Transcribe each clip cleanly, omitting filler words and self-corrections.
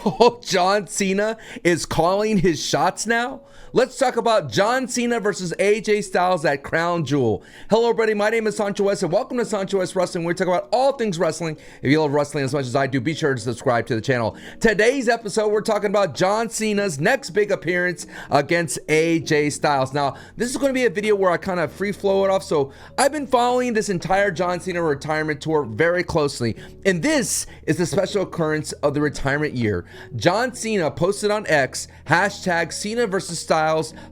Oh, John Cena is calling his shots now? Let's talk about John Cena versus AJ Styles at Crown Jewel. Hello, everybody. My name is Sancho West, and welcome to Sancho West Wrestling. We're talking about all things wrestling. If you love wrestling as much as I do, be sure to subscribe to the channel. Today's episode, we're talking about John Cena's next big appearance against AJ Styles. Now, this is going to be a video where I kind of free flow it off. So I've been following this entire John Cena retirement tour very closely, and this is the special occurrence of the retirement year. John Cena posted on X, hashtag Cena versus Styles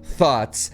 thoughts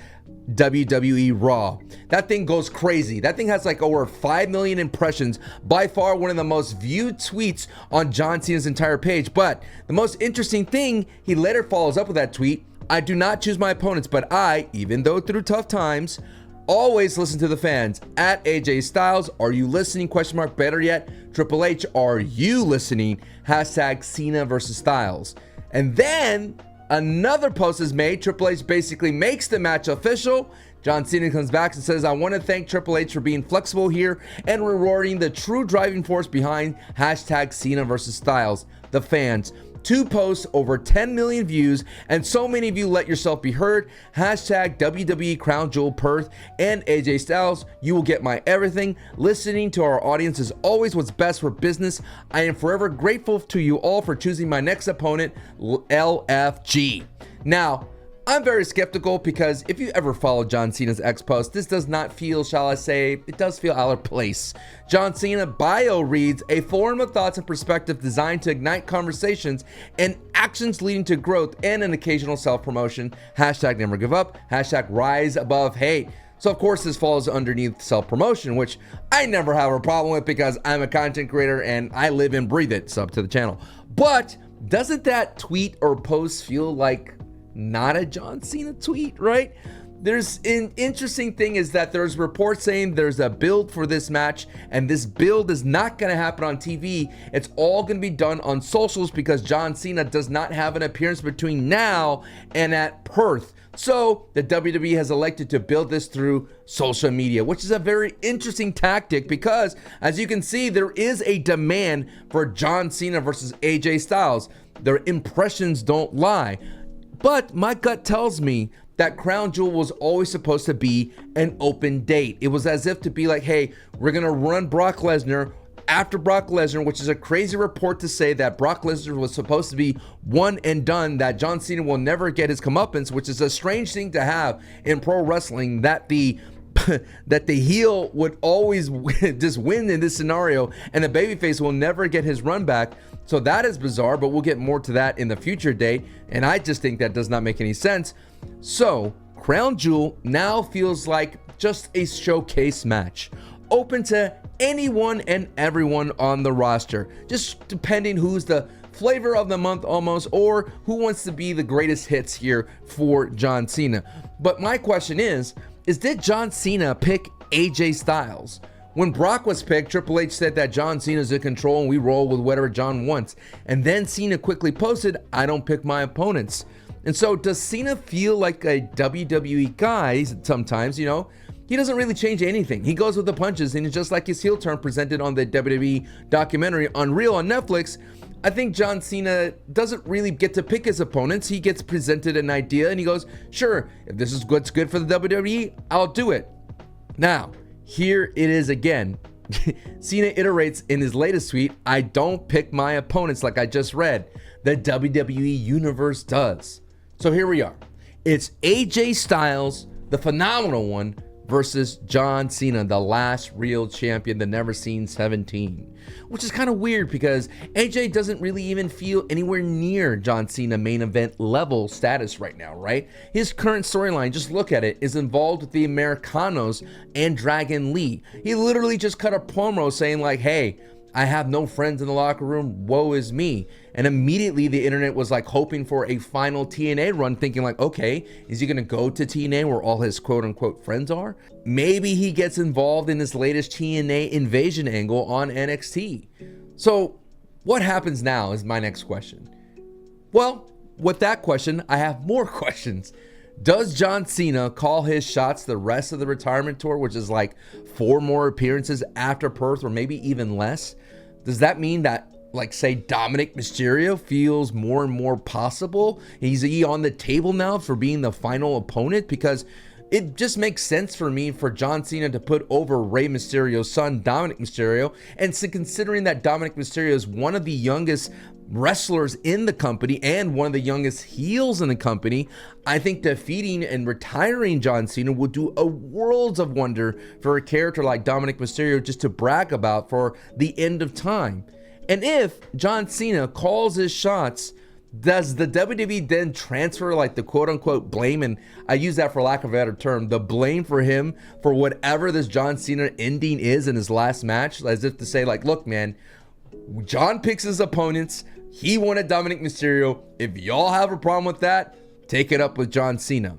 WWE Raw. That thing goes crazy. That thing has like over 5 million impressions. By far one of the most viewed tweets on John Cena's entire page. But the most interesting thing, he later follows up with that tweet. I do not choose my opponents, but I, even though through tough times, always listen to the fans. At AJ Styles, are you listening? Question mark. Better yet, Triple H, are you listening? Hashtag Cena versus Styles. And then another post is made. Triple H basically makes the match official. John Cena comes back and says, I want to thank Triple H for being flexible here and rewarding the true driving force behind hashtag Cena versus Styles, the fans. 2 posts, over 10 million views, and so many of you let yourself be heard. Hashtag WWE Crown Jewel Perth and AJ Styles. You will get my everything. Listening to our audience is always what's best for business. I am forever grateful to you all for choosing my next opponent, LFG. Now, I'm very skeptical because if you ever follow John Cena's X post, this does not feel, shall I say, it does feel out of place. John Cena bio reads, a forum of thoughts and perspective designed to ignite conversations and actions leading to growth and an occasional self-promotion. Hashtag never give up. Hashtag rise above hate. So of course this falls underneath self-promotion, which I never have a problem with because I'm a content creator and I live and breathe it. Sub to the channel. But doesn't that tweet or post feel like not a John Cena tweet, right? There's an interesting thing is that there's reports saying there's a build for this match, and this build is not going to happen on TV. It's all going to be done on socials because John Cena does not have an appearance between now and at Perth. So the WWE has elected to build this through social media, which is a very interesting tactic because, as you can see, there is a demand for John Cena versus AJ Styles. Their impressions don't lie. But my gut tells me that Crown Jewel was always supposed to be an open date. It was as if to be like, hey, we're going to run Brock Lesnar after Brock Lesnar, which is a crazy report to say that Brock Lesnar was supposed to be one and done, that John Cena will never get his comeuppance, which is a strange thing to have in pro wrestling, that the heel would always just win in this scenario and the babyface will never get his run back. So that is bizarre, but we'll get more to that in the future date. And I just think that does not make any sense. So Crown Jewel now feels like just a showcase match, open to anyone and everyone on the roster, just depending who's the flavor of the month almost, or who wants to be the greatest hits here for John Cena. But my question is did John Cena pick AJ Styles? When Brock was picked, Triple H said that John Cena's in control and we roll with whatever John wants. And then Cena quickly posted, I don't pick my opponents. And so does Cena feel like a WWE guy sometimes, you know? He doesn't really change anything. He goes with the punches, and it's just like his heel turn presented on the WWE documentary Unreal on Netflix. I think John Cena doesn't really get to pick his opponents. He gets presented an idea and he goes, sure, if this is what's good for the WWE, I'll do it. Now, here it is again. Cena iterates in his latest tweet, I don't pick my opponents like I just read. The WWE Universe does. So here we are. It's AJ Styles, the phenomenal one, versus John Cena, the last real champion, the never seen 17. Which is kind of weird because AJ doesn't really even feel anywhere near John Cena main event level status right now, right? His current storyline, just look at it, is involved with the Americanos and Dragon Lee. He literally just cut a promo saying like, hey, I have no friends in the locker room, woe is me. And immediately the internet was like hoping for a final TNA run, thinking like, okay, is he gonna go to TNA where all his quote unquote friends are? Maybe he gets involved in this latest TNA invasion angle on NXT. So what happens now is my next question. Well, with that question, I have more questions. Does John Cena call his shots the rest of the retirement tour, which is like 4 more appearances after Perth or maybe even less? Does that mean that like say Dominic Mysterio feels more and more possible? Is he on the table now for being the final opponent? Because it just makes sense for me for John Cena to put over Rey Mysterio's son, Dominic Mysterio. And so considering that Dominic Mysterio is one of the youngest wrestlers in the company and one of the youngest heels in the company, I think defeating and retiring John Cena will do a worlds of wonder for a character like Dominic Mysterio just to brag about for the end of time. And if John Cena calls his shots, does the WWE then transfer like the quote unquote blame, and I use that for lack of a better term, the blame for him for whatever this John Cena ending is in his last match, as if to say like, look man, John picks his opponents, he wanted Dominic Mysterio, if y'all have a problem with that, take it up with John Cena.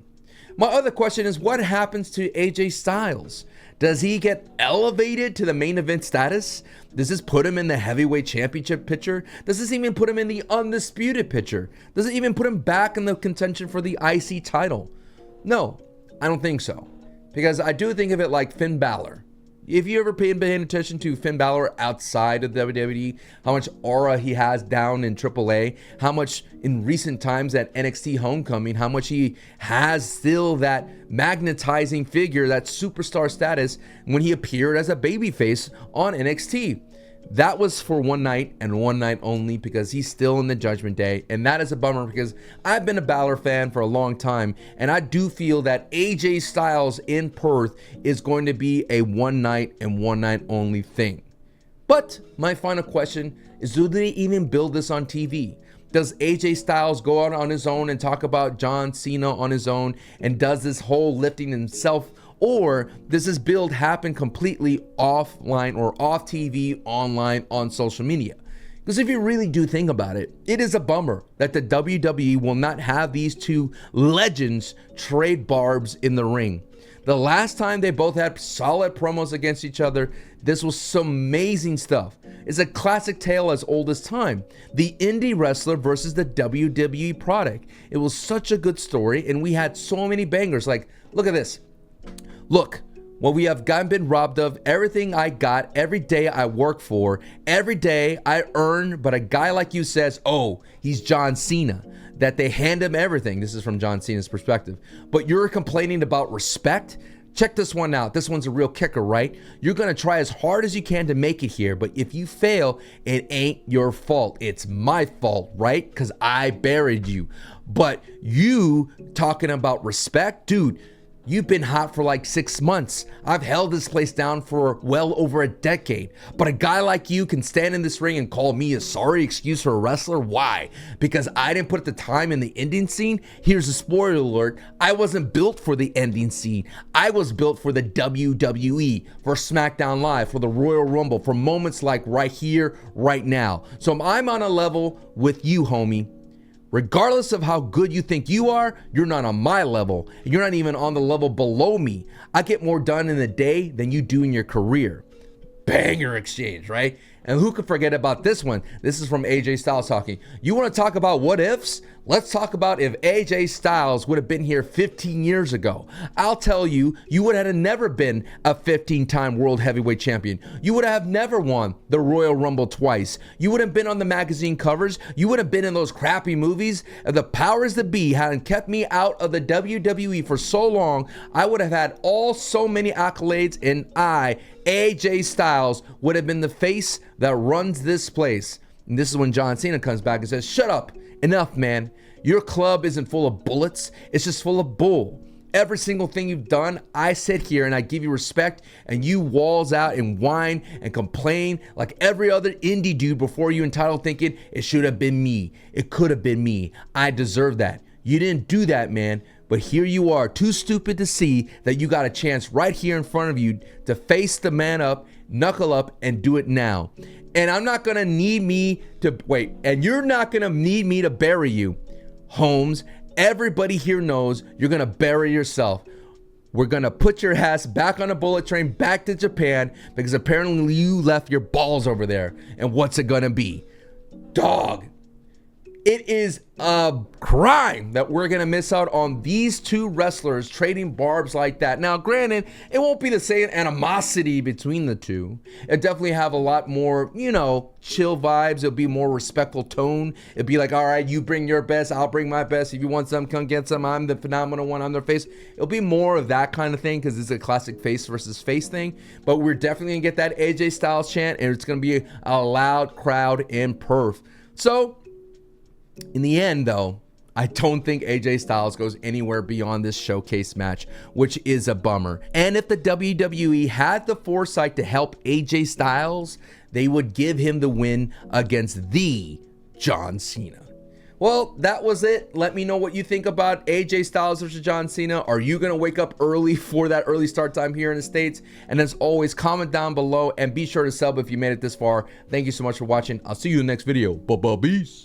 My other question is, what happens to AJ Styles? Does he get elevated to the main event status? Does this put him in the heavyweight championship picture? Does this even put him in the undisputed picture? Does it even put him back in the contention for the IC title? No, I don't think so. Because I do think of it like Finn Balor. If you ever paid attention to Finn Balor outside of WWE, how much aura he has down in AAA, how much in recent times at NXT Homecoming, how much he has still that magnetizing figure, that superstar status when he appeared as a babyface on NXT. That was for one night and one night only, because he's still in the Judgment Day. And that is a bummer, because I've been a Balor fan for a long time. And I do feel that AJ Styles in Perth is going to be a one night and one night only thing. But my final question is, do they even build this on TV? Does AJ Styles go out on his own and talk about John Cena on his own and does this whole lifting himself? Or does this build happen completely offline or off TV, online, on social media? Because if you really do think about it, it is a bummer that the WWE will not have these two legends trade barbs in the ring. The last time they both had solid promos against each other, this was some amazing stuff. It's a classic tale as old as time. The indie wrestler versus the WWE product. It was such a good story, and we had so many bangers. Like, look at this. Look, what we have been robbed of, everything I got, every day I work for, every day I earn, but a guy like you says, oh, he's John Cena, that they hand him everything. This is from John Cena's perspective. But you're complaining about respect? Check this one out. This one's a real kicker, right? You're going to try as hard as you can to make it here, but if you fail, it ain't your fault. It's my fault, right? Because I buried you. But you talking about respect? Dude, you've been hot for like 6 months. I've held this place down for well over a decade. But a guy like you can stand in this ring and call me a sorry excuse for a wrestler? Why? Because I didn't put the time in the ending scene? Here's a spoiler alert. I wasn't built for the ending scene. I was built for the WWE, for SmackDown Live, for the Royal Rumble, for moments like right here, right now. So I'm on a level with you, homie. Regardless of how good you think you are, you're not on my level. You're not even on the level below me. I get more done in a day than you do in your career. Banger exchange, right? And who could forget about this one? This is from AJ Styles talking. You want to talk about what ifs? Let's talk about if AJ Styles would have been here 15 years ago. I'll tell you, you would have never been a 15-time world heavyweight champion. You would have never won the Royal Rumble twice. You wouldn't have been on the magazine covers. You would have been in those crappy movies. If the powers that be hadn't kept me out of the WWE for so long, I would have had so many accolades, and AJ Styles, would have been the face that runs this place. And this is when John Cena comes back and says, shut up, enough, man. Your club isn't full of bullets, it's just full of bull. Every single thing you've done, I sit here and I give you respect, and you walls out and whine and complain like every other indie dude before you, entitled thinking it should have been me. It could have been me. I deserve that. You didn't do that, man. But here you are, too stupid to see that you got a chance right here in front of you to face the man up, knuckle up, and do it now. And I'm not gonna need me to wait, and you're not gonna need me to bury you, Holmes. Everybody here knows you're gonna bury yourself. We're gonna put your ass back on a bullet train back to Japan, because apparently you left your balls over there. And what's it gonna be? Dog. It is a crime that we're going to miss out on these two wrestlers trading barbs like that. Now, granted, it won't be the same animosity between the two. It definitely have a lot more, you know, chill vibes. It'll be more respectful tone. It'll be like, all right, you bring your best, I'll bring my best. If you want some, come get some. I'm the phenomenal one on their face. It'll be more of that kind of thing because it's a classic face versus face thing. But we're definitely going to get that AJ Styles chant, and it's going to be a loud crowd in Perth. So, in the end, though, I don't think AJ Styles goes anywhere beyond this showcase match, which is a bummer. And if the WWE had the foresight to help AJ Styles, they would give him the win against the John Cena. Well, that was it. Let me know what you think about AJ Styles versus John Cena. Are you going to wake up early for that early start time here in the States? And as always, comment down below and be sure to sub if you made it this far. Thank you so much for watching. I'll see you in the next video. Bye-bye. Peace.